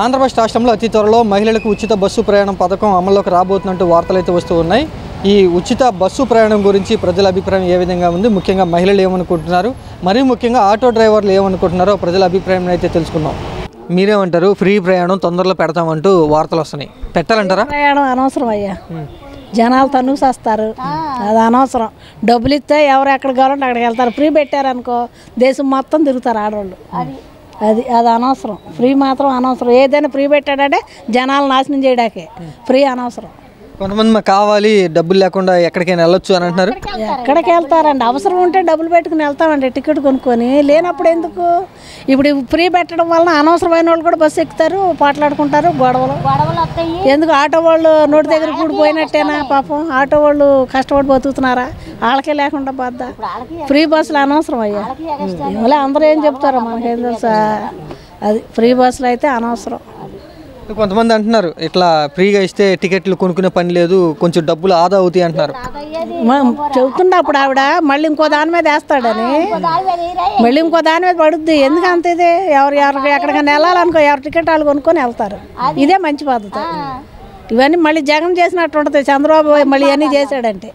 ఆంధ్రప్రదేశ్ రాష్ట్రంలో అతి త్వరలో మహిళలకు ఉచిత బస్సు ప్రయాణం పథకం అమల్లోకి రాబోతున్నట్టు వార్తలు అయితే వస్తూ ఉన్నాయి. ఈ ఉచిత బస్సు ప్రయాణం గురించి ప్రజల అభిప్రాయం ఏ విధంగా ఉంది, ముఖ్యంగా మహిళలు ఏమనుకుంటున్నారు, మరీ ముఖ్యంగా ఆటో డ్రైవర్లు ఏమనుకుంటున్నారో ప్రజల అభిప్రాయం అయితే తెలుసుకుందాం. మీరేమంటారు? ఫ్రీ ప్రయాణం తొందరలో పెడతామంటూ వార్తలు వస్తున్నాయి, పెట్టాలంటారా? ప్రయాణం అనవసరం అయ్యా, జనాలు తనుసేస్తారు, అది అనవసరం. డబ్బులు ఇస్తే ఎవరు ఎక్కడ కావాలంటే అక్కడికి వెళ్తారు. ఫ్రీ పెట్టారనుకో దేశం మొత్తం తిరుగుతారు ఆడవాళ్ళు. అది అనవసరం. ఫ్రీ మాత్రం అనవసరం. ఏదైనా ఫ్రీ పెట్టాడంటే జనాలు నాశనం చేయడాకే. ఫ్రీ అనవసరం. కొంతమంది మాకు కావాలి, డబ్బులు లేకుండా ఎక్కడికైనా వెళ్ళొచ్చు అని అంటున్నారు. ఎక్కడికి వెళ్తారండి? అవసరం ఉంటే డబ్బులు పెట్టుకుని వెళ్తామండి, టికెట్ కొనుక్కొని. లేనప్పుడు ఎందుకు? ఇప్పుడు ఫ్రీ పెట్టడం వలన అనవసరమైన వాళ్ళు కూడా బస్సు ఎక్కుతారు, పాటలాడుకుంటారు, గొడవలు. ఎందుకు? ఆటో వాళ్ళు నోటి దగ్గర కూడిపోయినట్టేనా? పాపం ఆటో వాళ్ళు కష్టపడి బతుకుతున్నారా? వాళ్ళకే లేకుండా పోద్దా? ఫ్రీ బస్సులు అనవసరం అయ్యా. ఇలా అందరూ ఏం చెప్తారో మనకేం తెలుసా? అది ఫ్రీ బస్సులు అయితే అనవసరం. కొంతమంది అంటున్నారు ఇట్లా ఫ్రీగా ఇస్తే టికెట్లు కొనుక్కునే పని లేదు, కొంచెం డబ్బులు ఆదా అవుతాయి అంటున్నారు. చెబుతుండే అప్పుడు ఆవిడ మళ్ళీ ఇంకో దాని మీద వేస్తాడని, మళ్ళీ ఇంకో దాని మీద పడుద్ది. ఎందుకు అంత ఇది? ఎవరు ఎక్కడికైనా వెళ్ళాలనుకో ఎవరు టికెట్ వాళ్ళు కొనుక్కొని వెళ్తారు. ఇదే మంచి పద్ధతి. ఇవన్నీ మళ్ళీ జగన్ చేసినట్టు ఉంటుంది. చంద్రబాబు మళ్ళీ ఇవన్నీ చేశాడంటే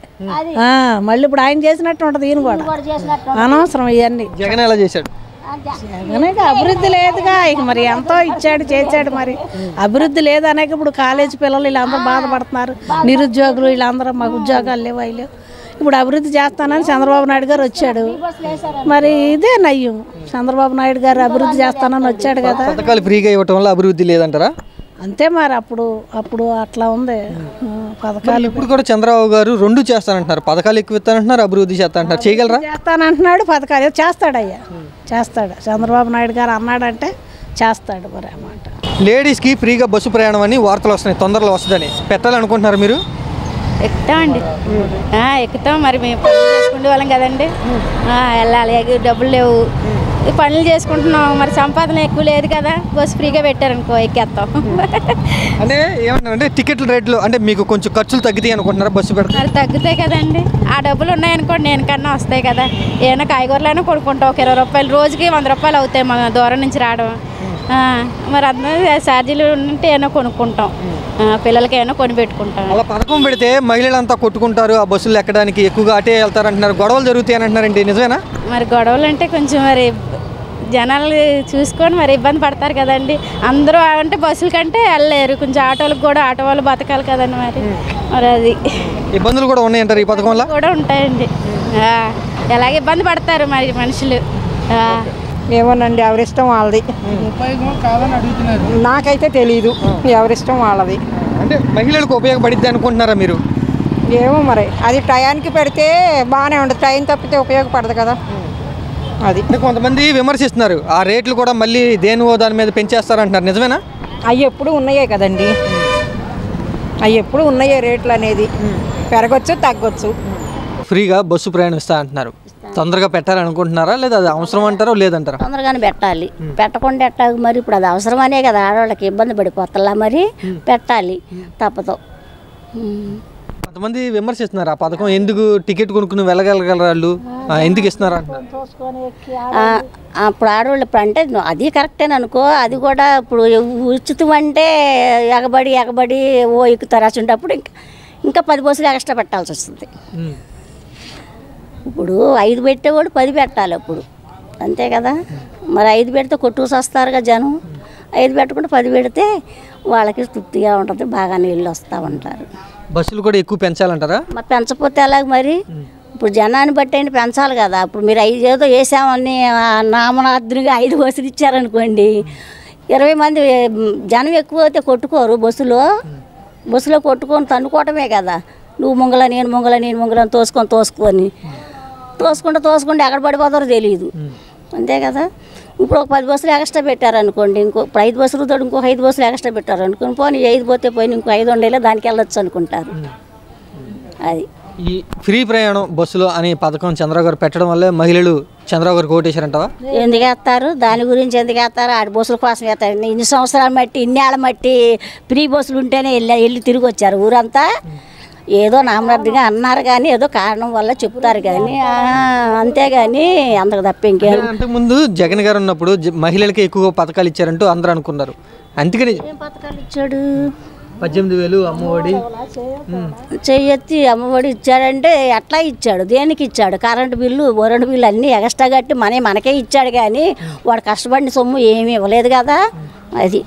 మళ్ళీ ఇప్పుడు ఆయన చేసినట్టు ఉంటుంది. ఈయన కూడా అనవసరం ఇవన్నీ. జగన్ ఎలా చేశాడు? జగన్ అభివృద్ధి లేదుగా. ఇక మరి ఎంతో ఇచ్చాడు, చేశాడు. మరి అభివృద్ధి లేదు అనేక ఇప్పుడు కాలేజీ పిల్లలు వీళ్ళందరూ బాధపడుతున్నారు. నిరుద్యోగులు వీళ్ళందరూ మాకు ఉద్యోగాలు లేవు, అవి లేవు. ఇప్పుడు అభివృద్ధి చేస్తానని చంద్రబాబు నాయుడు గారు వచ్చాడు. మరి ఇదే నయ్యం. చంద్రబాబు నాయుడు గారు అభివృద్ధి చేస్తానని వచ్చాడు కదా. పథకాలు ఫ్రీగా ఇవ్వటం వల్ల అభివృద్ధి లేదంటారా? అంతే మరి. అప్పుడు అట్లా ఉంది పథకాలు. ఇప్పుడు కూడా చంద్రబాబు గారు రెండు చేస్తానంటున్నారు, పథకాలు ఎక్కువ ఇస్తానంటున్నారు, అభివృద్ధి చేస్తానంటున్నారు. చేయగలరా? చేస్తానంటున్నాడు, పథకాలు చేస్తాడయ్యా, చేస్తాడు. చంద్రబాబు నాయుడు గారు అన్నాడంటే చేస్తాడు. మరి అన్నమాట. లేడీస్కి ఫ్రీగా బస్సు ప్రయాణం అని వార్తలు వస్తున్నాయి, తొందరలో వస్తుందని. పెట్టాలనుకుంటున్నారు మీరు? ఎక్కుతామండి, ఎక్కుతాం. మరి మేము పనులు చేసుకునే వాళ్ళం కదండి, వెళ్ళాలి. డబ్బులు లేవు, పనులు చేసుకుంటున్నాం. మరి సంపాదన ఎక్కువ లేదు కదా, బస్సు ఫ్రీగా పెట్టారనుకో ఎక్కేస్తాం. అంటే ఏమన్నారంటే టికెట్ల రేట్లు అంటే మీకు కొంచెం ఖర్చులు తగ్గుతాయి అనుకుంటున్నారా బస్సు పెడితే? మరి తగ్గుతాయి కదండి. ఆ డబ్బులు ఉన్నాయనుకోండి నేను కన్నా వస్తాయి కదా. ఏమైనా కాయగూరలైనా కొనుక్కుంటాం. ఒక 20 రూపాయలు, రోజుకి 100 రూపాయలు అవుతాయి మన దూరం నుంచి రావడం. మరి అందరూ ఛార్జీలు ఉంటే ఏమైనా కొనుక్కుంటాం, పిల్లలకి ఏమైనా కొని పెట్టుకుంటాం. అలా పథకం పెడితే మహిళలంతా కొట్టుకుంటారు, ఆ బస్సులు ఎక్కడానికి ఎక్కువగా అటే వెళ్తారు అంటున్నారు. గొడవలు జరుగుతాయి అని అంటున్నారండి, నిజమేనా? మరి గొడవలు అంటే కొంచెం మరి జనాలు చూసుకొని మరి ఇబ్బంది పడతారు కదండి. అందరూ అంటే బస్సుల కంటే వెళ్ళలేరు. కొంచెం ఆటోలకు కూడా ఆటో వాళ్ళు బతకాలి కదండి. మరి అది ఇబ్బందులు కూడా ఉన్నాయంటారు ఈ పథకం వల్ల? కూడా ఉంటాయండి. ఎలాగ ఇబ్బంది పడతారు మరి మనుషులు. ఏమోనండి, ఎవరిష్టం వాళ్ళది. నాకైతే తెలీదు, ఎవరిష్టం వాళ్ళది. అంటే మహిళలకు ఉపయోగపడిద్ది అనుకుంటున్నారా మీరు? ఏమో మరి, అది టయానికి పెడితే బాగానే ఉంటుంది. టైం తప్పితే ఉపయోగపడదు కదా. అది కొంతమంది విమర్శిస్తున్నారు, ఆ రేట్లు కూడా మళ్ళీ దేనివో దాని మీద పెంచేస్తారంటున్నారు, నిజమేనా? అవి ఎప్పుడు ఉన్నాయే కదండి, అవి ఎప్పుడు ఉన్నాయే. రేట్లు అనేది పెరగచ్చు, తగ్గొచ్చు. ఫ్రీగా బస్సు ప్రయాణం ఇస్తా అంటున్నారు, తొందరగా పెట్టాలనుకుంటున్నారా లేదా అది అవసరం అంటారా లేదంటారా? తొందరగానే పెట్టాలి. పెట్టకుండా ఎట్టాగు మరి? ఇప్పుడు అది అవసరమనే కదా, ఆడవాళ్ళకి ఇబ్బంది పడిపోతలా. మరి పెట్టాలి, తప్పదు. కొంతమంది విమర్శిస్తున్నారు, ఆ పథకం ఎందుకు టికెట్ కొనుక్కుని వెళ్ళగలగలరు వాళ్ళు, ఎందుకు ఇస్తున్నారు అంటున్నారు. అప్పుడు ఆడవాళ్ళు ఇప్పుడు అంటే అది కరెక్టేననుకో. అది కూడా ఇప్పుడు ఉచితం అంటే ఎగబడి ఓ ఎక్కుతారు. అసలు ఇంకా 10 బస్సులు ఎక్స్ట్రా పెట్టాల్సి వస్తుంది. ఇప్పుడు 5 పెట్టేవాడు 10 పెట్టాలి అప్పుడు, అంతే కదా. మరి 5 పెడితే కొట్టుకు వస్తారుగా జనం. 5 పెట్టకుండా 10 పెడితే వాళ్ళకి తృప్తిగా ఉంటుంది, బాగా నీళ్ళు వస్తూ ఉంటారు. బస్సులు కూడా ఎక్కువ పెంచాలంటారా? మరి పెంచకపోతే ఎలాగ మరి? ఇప్పుడు జనాన్ని బట్టి అయినా పెంచాలి కదా. ఇప్పుడు మీరు 5 ఏదో వేసామని నామనార్థునిగా 5 బస్సులు ఇచ్చారనుకోండి, 20 మంది జనం ఎక్కువ అయితే కొట్టుకోరు. బస్సులో కొట్టుకొని తన్నుకోవటమే కదా. నువ్వు ముంగల నేను ముంగల తోసుకుంటే ఎక్కడ పడిపోతారో తెలియదు, అంతే కదా. ఇప్పుడు ఒక 10 బస్సులు ఎక్స్ట్రా పెట్టారనుకోండి, ఇప్పుడు 5 బస్సులు తోడు ఇంకొక 5 బస్సులు ఎక్స్ట్రా పెట్టారనుకోండి, పోనీ 5 పోతే పోయి ఇంకో 5 ఉండేలా దానికి వెళ్ళొచ్చు అనుకుంటారు. అది ఈ ఫ్రీ ప్రయాణం బస్సులో అనే పథకం చంద్రబాబు గారు పెట్టడం వల్ల మహిళలు చంద్రబాబు గారు ఓటేశారంటావా? ఎందుకు వేస్తారు? దాని గురించి ఎందుకు వేస్తారు? ఆడి బస్సుల కోసం వేస్తారు. ఇన్ని సంవత్సరాలు మట్టి, ఇన్ని ఏళ్ళ మట్టి ఫ్రీ బస్సులు ఉంటేనే వెళ్ళి తిరిగి వచ్చారు ఊరంతా. ఏదో నామనార్థంగా అన్నారు కానీ ఏదో కారణం వల్ల చెప్తారు కానీ అంతేగాని అంతకు తప్ప ఇంకేం. అంతకుముందు జగన్ గారు ఉన్నప్పుడు మహిళలకి ఎక్కువ పథకాలు ఇచ్చారంటూ అందరూ అనుకున్నారు. అందుకని ఏం పథకాలు ఇచ్చాడు? 18,000 అమ్మఒడి చెయ్యెత్తి అమ్మఒడి ఇచ్చాడంటే ఎట్లా ఇచ్చాడు? దేనికి ఇచ్చాడు? కరెంటు బిల్లు, కరెంటు బిల్లు అన్నీ ఎక్స్ట్రా కట్టి మనకే ఇచ్చాడు, కానీ వాడు కష్టపడిన సొమ్ము ఏమీ ఇవ్వలేదు కదా. అది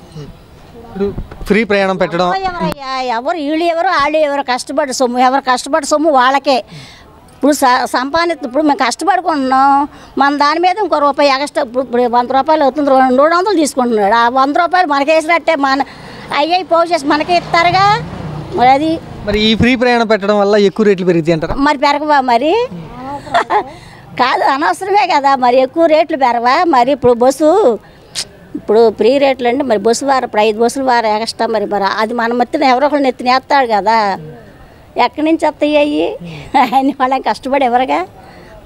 ఇప్పుడు ఫ్రీ ప్రయాణం పెట్టడం ఎవరయ్యా? ఎవరు వీళ్ళు ఎవరు వాళ్ళు ఎవరు? కష్టపడి సొమ్ము ఎవరు కష్టపడి సొమ్ము వాళ్ళకే. ఇప్పుడు సంపాదించి ఇప్పుడు మేము కష్టపడుకుంటున్నాం, మన దాని మీద ఇంకో రూపాయి ఎక్స్ట్రా. ఇప్పుడు 100 రూపాయలు అవుతుంది, 200 తీసుకుంటున్నాడు. ఆ 100 రూపాయలు మనకేసినట్టే అయ్యాయి పోగు చేసి మనకే ఇస్తారుగా. మరి అది మరి ఈ ఫ్రీ ప్రయాణం పెట్టడం వల్ల ఎక్కువ రేట్లు పెరుగుతాయి అంటారా? మరి పెరగవా? మరి కాదు, అనవసరమే కదా మరి ఎక్కువ రేట్లు పెరగవా? మరి ఇప్పుడు ఫ్రీ రేట్లు అండి, మరి బస్సు వారు ఇప్పుడు 5 బస్సులు వారు ఎక్స్ట్రా. మరి అది మన మత్తిన ఎవరో ఒకళ్ళు నెత్తినేస్తాడు కదా. ఎక్కడి నుంచి వస్తాయి అవి? అన్ని వాళ్ళకి కష్టపడి ఎవరుగా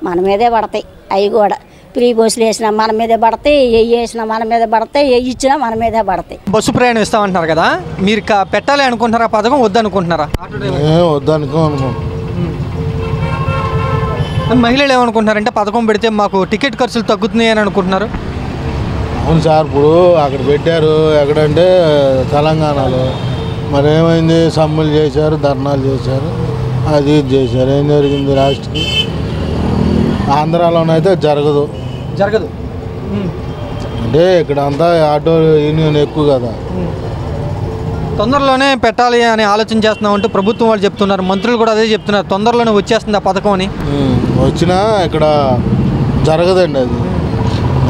మన మీదే పడతాయి. అవి కూడా ఫ్రీ బస్సులు వేసినా మన మీదే పడతాయి, వేసినా మన మీద పడతాయి, ఇచ్చినా మన మీదే పడతాయి. బస్సు ప్రయాణం ఇస్తామంటున్నారు కదా, మీరు పెట్టాలి అనుకుంటున్నారా పథకం? వద్దనుకుంటున్నారా? మహిళలు ఏమనుకుంటున్నారంటే పథకం పెడితే మాకు టికెట్ ఖర్చులు తగ్గుతున్నాయి అని అనుకుంటున్నారు. అవును సార్, ఇప్పుడు అక్కడ పెట్టారు, ఎక్కడంటే తెలంగాణలో. మరి ఏమైంది? సమ్మెలు చేశారు, ధర్నాలు చేశారు, అది ఇది చేశారు. ఏం జరిగింది? లాస్ట్కి ఆంధ్రాలోనైతే జరగదు. అంటే ఇక్కడ అంతా ఆటో యూనియన్ ఎక్కువ కదా. తొందరలోనే పెట్టాలి అని ఆలోచన చేస్తున్నామంటూ ప్రభుత్వం వాళ్ళు చెప్తున్నారు, మంత్రులు కూడా అదే చెప్తున్నారు, తొందరలోనే వచ్చేస్తుంది ఆ పథకం అని. వచ్చినా ఇక్కడ జరగదండి అది.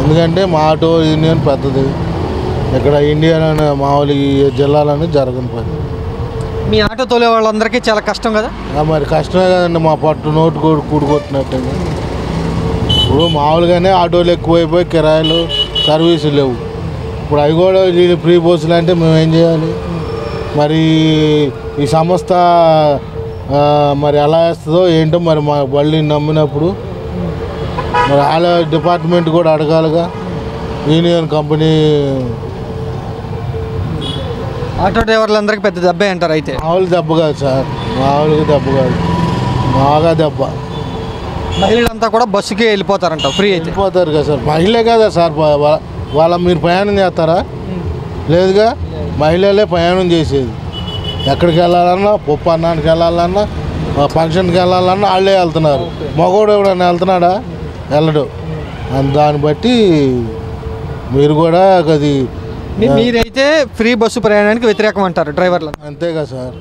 ఎందుకంటే మా ఆటో యూనియన్ పెద్దది. ఇక్కడ ఇండియాలోనే మామూలు ఈ జిల్లాలోనే జరగని పని. మీ ఆటో తోలే వాళ్ళందరికీ చాలా కష్టం కదా. మరి కష్టమే కదండి, మా పట్టు నోటు కూడుకొట్టినట్టుగా. ఇప్పుడు మామూలుగానే ఆటోలు ఎక్కువైపోయి కిరాయిలు సర్వీసులు లేవు. ఇప్పుడు అవి కూడా ఫ్రీ బస్సులు అంటే మేము ఏం చేయాలి? మరి ఈ సంస్థ మరి ఎలా వేస్తుందో ఏంటో. మరి మా బళ్ళని నమ్మినప్పుడు మరి వాళ్ళ డిపార్ట్మెంట్ కూడా అడగాలిగా. యూనియన్ కంపెనీ ఆటో డ్రైవర్లందరికీ పెద్ద దెబ్బే అంటారు. అయితే మామూలు దెబ్బ కాదు సార్, మామూలుగా దెబ్బ కాదు, బాగా దెబ్బ. మహిళలంతా కూడా బస్సుకే వెళ్ళిపోతారంట ఫ్రీ అయితే. వెళ్ళిపోతారు కదా సార్. మహిళే కదా సార్, వాళ్ళ మీరు ప్రయాణం చేస్తారా? లేదుగా, మహిళలే ప్రయాణం చేసేది. ఎక్కడికి వెళ్ళాలన్నా, పప్పు అన్నానికి వెళ్ళాలన్నా, ఫంక్షన్కి వెళ్ళాలన్నా వాళ్ళే వెళ్తున్నారు. మగవాడు ఎవడన్నా వెళ్తున్నాడా? వెళ్ళడు. దాన్ని బట్టి మీరు కూడా అది. మీరైతే ఫ్రీ బస్సు ప్రయాణానికి వ్యతిరేకం అంటారు డ్రైవర్లు? అంతేగా సార్.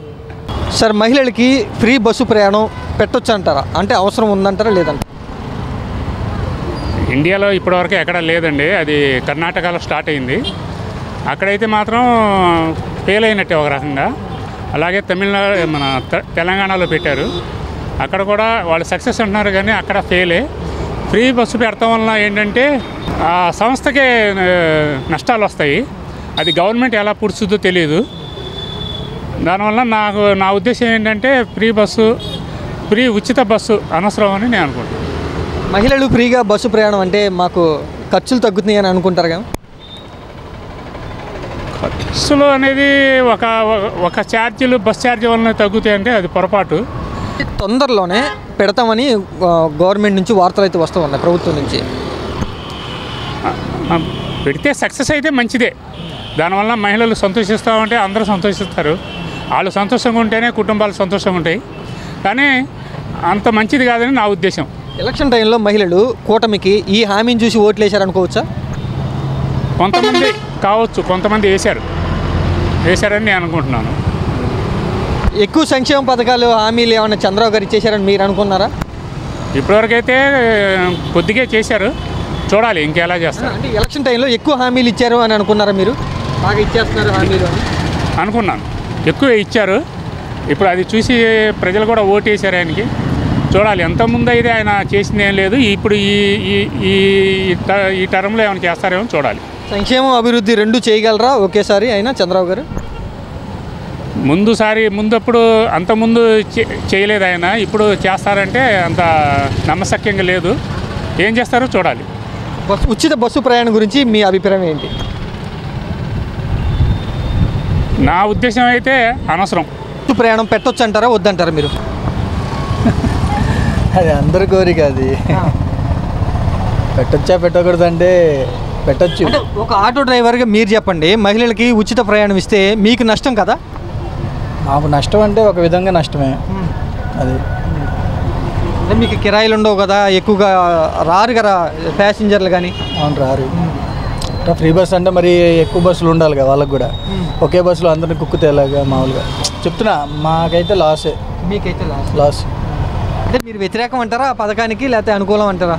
సార్, మహిళలకి ఫ్రీ బస్సు ప్రయాణం పెట్టొచ్చు అంటారా? అంటే అవసరం ఉందంటారా లేదంటారా? ఇండియాలో ఇప్పటివరకు ఎక్కడ లేదండి. అది కర్ణాటకలో స్టార్ట్ అయింది. అక్కడైతే మాత్రం ఫెయిల్ అయినట్టే ఒక రకంగా. అలాగే తమిళనాడు మన తెలంగాణలో పెట్టారు, అక్కడ కూడా వాళ్ళు సక్సెస్ అంటున్నారు, కానీ అక్కడ ఫెయిలే. ఫ్రీ బస్సు పెడతాం వల్ల ఏంటంటే ఆ సంస్థకే నష్టాలు వస్తాయి. అది గవర్నమెంట్ ఎలా పుడుస్తుందో తెలియదు. దానివల్ల నా ఉద్దేశం ఏంటంటే ఫ్రీ ఉచిత బస్సు అనవసరం అని నేను అనుకుంటున్నాను. మహిళలు ఫ్రీగా బస్సు ప్రయాణం అంటే మాకు ఖర్చులు తగ్గుతున్నాయి అని అనుకుంటారు కదా. ఖర్చులు అనేది ఒక ఛార్జీలు బస్ ఛార్జీ వల్ల తగ్గుతాయి అంటే అది పొరపాటు. తొందరలోనే పెడతామని గవర్నమెంట్ నుంచి వార్తలు అయితే వస్తూ ఉన్నాయి, ప్రభుత్వం నుంచి. పెడితే సక్సెస్ అయితే మంచిదే. దానివల్ల మహిళలు సంతోషిస్తామంటే అందరూ సంతోషిస్తారు. వాళ్ళు సంతోషంగా ఉంటేనే కుటుంబాలు సంతోషంగా ఉంటాయి. కానీ అంత మంచిది కాదని నా ఉద్దేశం. ఎలక్షన్ టైంలో మహిళలు కూటమికి ఈ హామీని చూసి ఓట్లు వేశారనుకోవచ్చా? కొంతమంది కావచ్చు, కొంతమంది వేశారని నేను అనుకుంటున్నాను. ఎక్కువ సంక్షేమ పథకాలు హామీలు ఏమైనా చంద్రబాబు గారు ఇచ్చేశారని మీరు అనుకున్నారా? ఇప్పటివరకైతే కొద్దిగా చేశారు, చూడాలి ఇంకెలా చేస్తారు. అంటే ఎలక్షన్ టైంలో ఎక్కువ హామీలు ఇచ్చారు అని అనుకున్నారా మీరు? బాగా ఇచ్చేస్తున్నారు హామీలు అని అనుకున్నాను. ఎక్కువ ఇచ్చారు. ఇప్పుడు అది చూసి ప్రజలు కూడా ఓటు వేశారు ఆయనకి. చూడాలి. ఎంతకుముందు అయితే ఆయన చేసింది ఏం లేదు. ఇప్పుడు ఈ టర్మ్లో ఏమైనా చేస్తారేమో చూడాలి. సంక్షేమం అభివృద్ధి రెండు చేయగలరా ఒకేసారి అయినా చంద్రబాబు గారు? ముందప్పుడు అంతకుముందు చేయలేదు ఆయన, ఇప్పుడు చేస్తారంటే అంత నమ్మశక్యంగా లేదు. ఏం చేస్తారో చూడాలి. ఉచిత బస్సు ప్రయాణం గురించి మీ అభిప్రాయం ఏంటి? నా ఉద్దేశం అయితే అనవసరం. బస్సు ప్రయాణం పెట్టొచ్చు అంటారా వద్దంటారా మీరు? అది అందరి కోరిక. అది పెట్టొచ్చా పెట్టకూడదు అంటే పెట్టచ్చు. అంటే ఒక ఆటో డ్రైవర్గా మీరు చెప్పండి, మహిళలకి ఉచిత ప్రయాణం ఇస్తే మీకు నష్టం కదా? మాకు నష్టం అంటే ఒక విధంగా నష్టమే అది. అంటే మీకు కిరాయిలు ఉండవు కదా, ఎక్కువగా రారు కదా ప్యాసింజర్లు కానీ. అవును, రారు. ఫ్రీ బస్ అంటే మరి ఎక్కువ బస్సులు ఉండాలి కదా వాళ్ళకి కూడా. ఒకే బస్సులో అందరిని కుక్కుతే ఎలాగా? మామూలుగా చెప్తున్నా, మాకైతే లాసే. మీకైతే లాస్. అంటే మీరు వ్యతిరేకం అంటారా ఆ పథకానికి, లేకపోతే అనుకూలం అంటారా?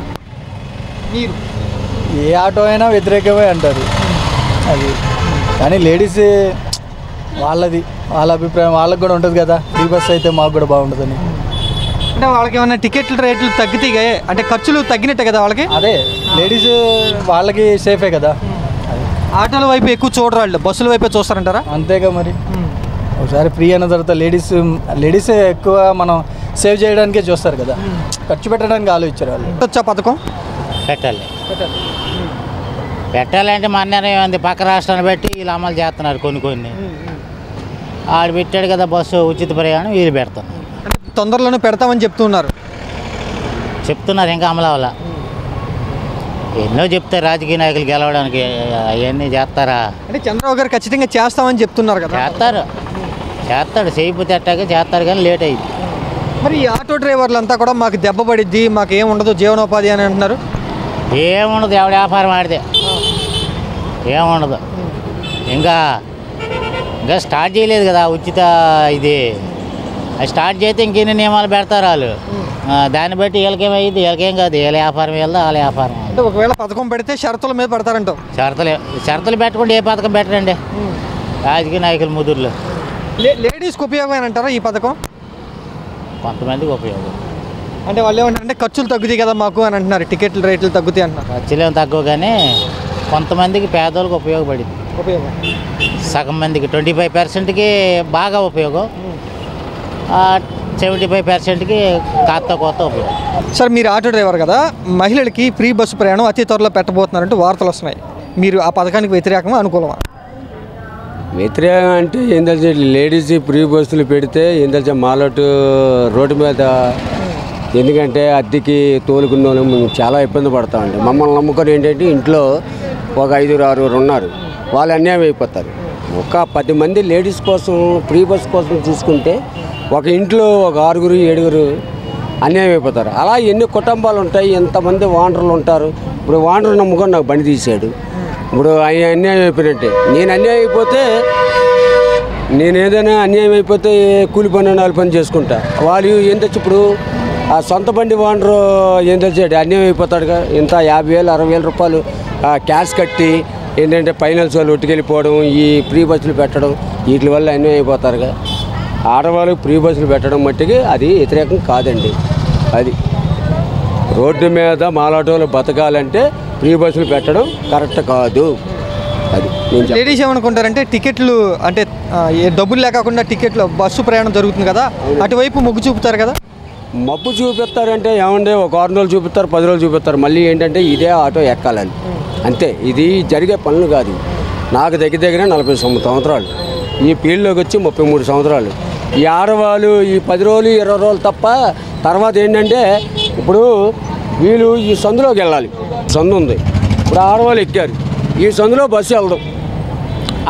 మీరు ఏ ఆటో అయినా వ్యతిరేకమే అంటారు అది. కానీ లేడీస్ వాళ్ళది, వాళ్ళ అభిప్రాయం వాళ్ళకి కూడా ఉంటుంది కదా, ఫ్రీ బస్ అయితే మాకు కూడా బాగుంటుందని. అంటే వాళ్ళకి ఏమైనా టికెట్ల రేట్లు తగ్గితే అంటే ఖర్చులు తగ్గినట్టే కదా వాళ్ళకి? అదే, లేడీస్ వాళ్ళకి సేఫే కదా. ఆటోల వైపు ఎక్కువ చూడరు వాళ్ళు, బస్సుల వైపే చూస్తారంటారా? అంతేగా మరి. ఒకసారి ఫ్రీ అయిన తర్వాత లేడీసే ఎక్కువ మనం సేవ్ చేయడానికే చూస్తారు కదా, ఖర్చు పెట్టడానికి ఆలోచించారు వాళ్ళు. వచ్చా పథకం పెట్టాలంటే మన నిర్ణయం ఉంది. పక్క రాష్ట్రాన్ని బట్టి వీళ్ళు అమలు చేస్తున్నారు కొన్ని. ఆడు పెట్టాడు కదా బస్సు ఉచిత ప్రయాణం, వీళ్ళు పెడుతున్నారు. తొందరలోనే పెడతామని చెప్తున్నారు ఇంకా అమలు అవ్వాల. ఎన్నో చెప్తారు రాజకీయ నాయకులు గెలవడానికి, అవన్నీ చేస్తారా? అంటే చంద్రబాబు గారు ఖచ్చితంగా చేస్తామని చెప్తున్నారు కదా. చేస్తాడు చేయకపోతే అట్టాగే చేస్తారు, కానీ లేట్ అయింది. మరి ఈ ఆటో డ్రైవర్లు అంతా కూడా మాకు దెబ్బ పడిద్ది, మాకు ఏముండదు జీవనోపాధి అని అంటున్నారు. ఏముండదు, ఎవడ వ్యాపారం ఆడితే ఏముండదు. ఇంకా స్టార్ట్ చేయలేదు కదా ఉచిత ఇది. అది స్టార్ట్ చేస్తే ఇంకెన్ని నియమాలు పెడతారు వాళ్ళు. దాన్ని బట్టి వీళ్ళకేమైంది, వీళ్ళకేం కాదు. వీళ్ళ వ్యాపారం వెళ్దా వాళ్ళ వ్యాపారం. అంటే ఒకవేళ పథకం పెడితే షరతుల మీద పెడతారంటావు? షరతులు పెట్టకుండా ఏ పథకం పెట్టరండి రాజకీయ నాయకులు ముదురులు. లేడీస్కి ఉపయోగం అంటారా ఈ పథకం? కొంతమందికి ఉపయోగం. అంటే వాళ్ళు ఏమంటారంటే ఖర్చులు తగ్గుతాయి కదా మాకు అని అంటున్నారు, టికెట్ల రేట్లు తగ్గుతాయి అంటున్నారు. ఖర్చులు ఏమి తక్కువ, కానీ కొంతమందికి పేదోళ్ళకి ఉపయోగపడింది. సగం మందికి 25%కి బాగా ఉపయోగం, 75%కి కొత్త ఉపయోగం. సార్ మీరు ఆటో డ్రైవర్ కదా, మహిళలకి ఫ్రీ బస్సు ప్రయాణం అతి త్వరలో పెట్టబోతున్నారంటూ వార్తలు వస్తున్నాయి. మీరు ఆ పథకానికి వ్యతిరేకమా అనుకూలమా? వ్యతిరేకం అంటే ఏం తెలిసి లేడీస్ ఫ్రీ బస్సులు పెడితే ఏం తెలిసి మాలోటు రోడ్డు మీద, ఎందుకంటే అద్దెకి తోలుకున్న వాళ్ళు మేము చాలా ఇబ్బంది పడతామండి. మమ్మల్ని నమ్ముకొని ఏంటంటే ఇంట్లో ఒక 5-6 ఉన్నారు, వాళ్ళు అన్యాయం అయిపోతారు. ఒక 10 మంది లేడీస్ కోసం ఫ్రీ బస్ కోసం చూసుకుంటే ఒక ఇంట్లో ఒక 6-7 అన్యాయం అయిపోతారు. అలా ఎన్ని కుటుంబాలు ఉంటాయి, ఎంతమంది వాండర్లు ఉంటారు. ఇప్పుడు వాండర్ నమ్ముకొని నాకు బండి తీశాడు, ఇప్పుడు ఆయన అన్యాయం అయిపోయినట్టే. నేను అన్యాయం అయిపోతే, నేను ఏదైనా అన్యాయం అయిపోతే కూలి పని 4 పని చేసుకుంటా. వాళ్ళు ఏం తెచ్చి ఇప్పుడు ఆ సొంత బండి వాండరు ఏం తెచ్చాడు అన్యాయం అయిపోతాడుగా. ఇంత 50,000-60,000 రూపాయలు క్యాష్ కట్టి ఏంటంటే ఫైనాన్స్ వాళ్ళు ఒట్టుకెళ్ళిపోవడం, ఈ ఫ్రీ బస్సులు పెట్టడం, వీటి వల్ల అన్యాయం అయిపోతారుగా. ఆడవాళ్ళకి ఫ్రీ బస్సులు పెట్టడం మట్టికి అది వ్యతిరేకం కాదండి. అది రోడ్డు మీద మాలాటోలు బతకాలంటే ఫ్రీ బస్సులు పెట్టడం కరెక్ట్ కాదు. అది లేడీస్ ఏమనుకుంటారంటే టికెట్లు అంటే డబ్బులు లేకుండా టికెట్లు బస్సు ప్రయాణం జరుగుతుంది కదా, అటువైపు మొగ్గు చూపుతారు కదా. మబ్బు చూపిస్తారంటే ఏమంటే ఒక 6 రోజులు చూపిస్తారు, 10 రోజులు చూపిస్తారు, మళ్ళీ ఏంటంటే ఇదే ఆటో ఎక్కాలని అంతే. ఇది జరిగే పనులు కాదు. నాకు దగ్గర 40 సంవత్సరాలు, ఈ ఫీల్డ్లోకి వచ్చి 33 సంవత్సరాలు. ఈ ఆడవాళ్ళు ఈ 10 రోజులు 20 రోజులు తప్ప తర్వాత ఏంటంటే ఇప్పుడు వీళ్ళు ఈ సందులోకి వెళ్ళాలి, సందు ఉంది, ఇప్పుడు ఆడవాళ్ళు ఎక్కారు, ఈ సందులో బస్సు వెళ్దాం.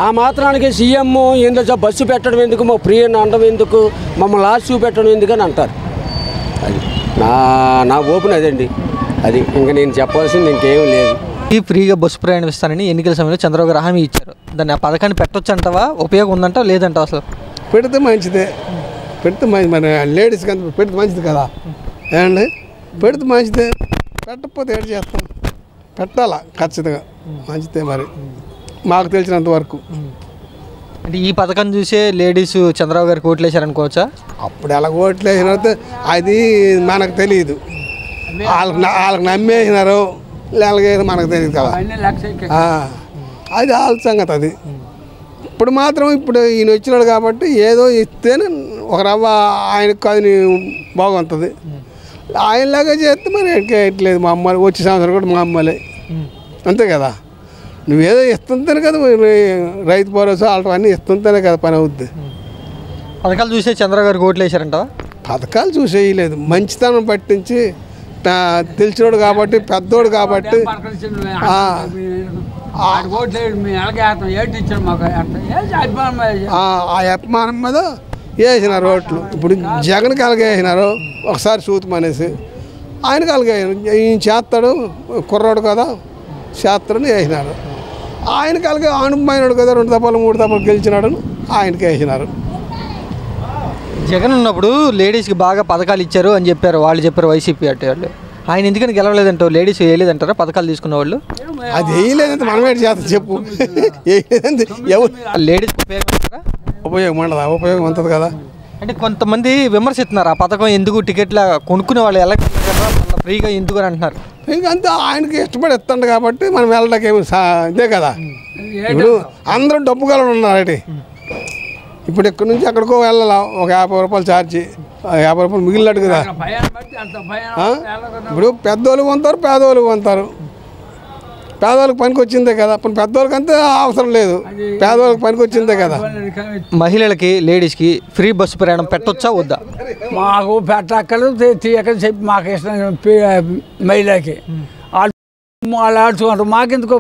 ఆ మాత్రానికి సీఎం ఏందో బస్సు పెట్టడం ఎందుకు, మా ఫ్రీ అని అనడం ఎందుకు, మమ్మల్ని లాస్ట్ చూపెట్టడం ఎందుకని అంటారు. అది నా ఓపెన్ అదండి. అది ఇంకా నేను చెప్పాల్సింది ఇంకేం లేదు. ఈ ఫ్రీగా బస్సు ప్రయాణం ఇస్తానని ఎన్నికల సమయంలో చంద్రబాబు గారు హామీ ఇచ్చారు. దాన్ని ఆ పథకాన్ని పెట్టొచ్చు అంటావా, ఉపయోగం ఉందంటావా లేదంటావా? అసలు పెడితే మంచిదే, పెడితే మంచి మన లేడీస్కి అంత పెడితే మంచిది కదా. ఏమండి పెడితే మంచిదే, పెట్టకపోతే ఏడు చేస్తాం, పెట్టాలా ఖచ్చితంగా మంచిదే. మరి మాకు తెలిసినంత వరకు అంటే ఈ పథకం చూసే లేడీస్ చంద్రబాబు గారికి ఓట్లు వేసారనుకోవచ్చా? అప్పుడు ఎలా ఓట్లు వేసినారైతే అది మనకు తెలియదు, వాళ్ళకి నమ్మేసినారు లేకపోతే మనకు తెలియదు కదా. అది వాళ్ళ సంగతి. అది ఇప్పుడు మాత్రం ఇప్పుడు ఈయన వచ్చినాడు కాబట్టి ఏదో ఇస్తేనే ఒక రవ్వ ఆయనకు అది బాగుంటుంది. ఆయనలాగా చేస్తే మరి ఎట్లేదు. మా అమ్మాయి వచ్చే సంవత్సరం కూడా మా అమ్మాయి అంతే కదా. నువ్వేదో ఇస్తుంటేనే కదా రైతు భరోసా అన్నీ ఇస్తుంటేనే కదా పని అవుద్ది. పథకాలు చూసే చంద్రబాబు గారికి ఓట్లు వేసారంట? పథకాలు చూసేయలేదు, మంచితనం పట్టించి తెలిసినోడు కాబట్టి పెద్దోడు కాబట్టి ఆ అభిమానం మీద వేసినారు ఓట్లు. ఇప్పుడు జగన్ కలిగి వేసినారు ఒకసారి చూతమనేసి, ఆయన కలిగి ఈయన చేస్తాడు కుర్రాడు కదా చేస్తాడని వేసినారు. ఆయన కలిగి అనుభవమైనాడు కదా 2 దఫాలు 3 దఫాలు గెలిచినాడు ఆయనకి వేసినారు. జగన్ ఉన్నప్పుడు లేడీస్కి బాగా పథకాలు ఇచ్చారు అని చెప్పారు, వాళ్ళు చెప్పారు వైసీపీ అంటే వాళ్ళు. ఆయన ఎందుకని గెలవలేదంటారు? లేడీస్ వేయలేదంటారా పథకాలు తీసుకున్న వాళ్ళు? అది వేయలేదంటే మనమే చేస్తాం చెప్పు. వేయలేదంటే ఎవరు లేడీస్కి ఉపయోగం అంటారా? ఉపయోగం ఉండదా? ఉపయోగం ఉంటుంది కదా. అంటే కొంతమంది విమర్శిస్తున్నారు ఆ పథకం ఎందుకు టికెట్ల కొనుక్కునే వాళ్ళు ఎలా ఫ్రీగా ఎందుకు అని అంటున్నారు. ఇంకంతా ఆయనకి ఇష్టపడి ఇస్తాడు కాబట్టి మనం వెళ్ళడానికి ఏమి ఇదే కదా. ఇప్పుడు అందరూ డబ్బు కలవడం ఉన్నారండి. ఇప్పుడు ఇక్కడి నుంచి ఎక్కడికో వెళ్ళాలా, ఒక 50 రూపాయలు ఛార్జీ, 50 రూపాయలు మిగిలినట్టు కదా. ఇప్పుడు పెద్దోళ్ళు కొంటారు, పేదోళ్ళు కొంటారు. పేదవాళ్ళకి పనికి వచ్చిందే కదా. ఇప్పుడు పెద్దవాళ్ళకి అంతే అవసరం లేదు, పేదవాళ్ళకి పనికి వచ్చిందే కదా. మహిళలకి లేడీస్కి ఫ్రీ బస్సు ప్రయాణం పెట్టొచ్చా వద్దా? మాకు పెట్టక్కర్లేదు, తీయకని చెప్పి మాకు ఇష్టం. మహిళకి వాళ్ళు ఆడుచుకుంటారు, మాకెందుకు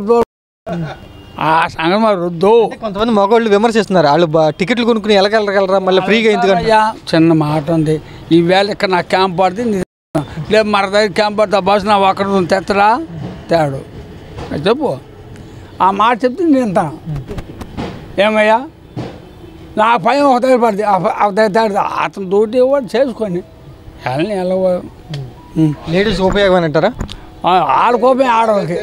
ఆ సంగతి మరి వద్దు. కొంతమంది మగవాళ్ళు విమర్శిస్తున్నారు, వాళ్ళు టికెట్లు కొనుక్కుని వెళ్ళగలరా మళ్ళీ ఫ్రీగా ఎందుకంటే. చిన్న మాట ఉంది, ఈవేళ ఇక్కడ నాకు క్యాంప్ పడుతుంది లేదు మన దగ్గర క్యాంప్ పడితే బస్సు నా ఒక్కడు తెత్తరా తేడు చెప్పు. ఆ మాట చెప్తే నేను వింటాను. ఏమయ్యా నా పైన ఒక దగ్గర పడుతుంది, ఒక దగ్గర తేడు అతను దూటి ఇవ్వడు చేసుకొని వెళ్ళని ఎలా. లేడీస్ ఉపయోగం అంటారా? ఆడుకోపోయి ఆడవాళ్ళకి